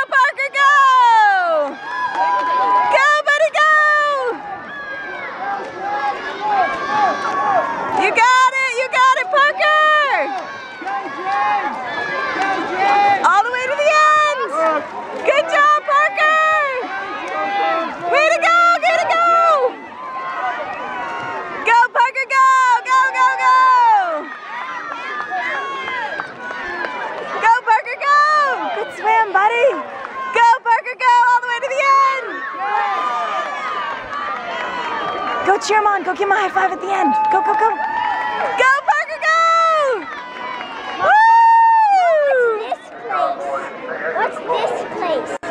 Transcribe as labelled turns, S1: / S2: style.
S1: Parker, go! Go, buddy, go! You got it, Parker! All the way to the end! Good job, Parker! Way to go, way to go! Go, Parker, go! Go, go, go! Go, Parker, go! Good swim, buddy! Go, Parker, go! All the way to the end! Go cheer him on. Go give him a high five at the end. Go, go, go! Go, Parker, go! Woo!
S2: What's this place? What's this place?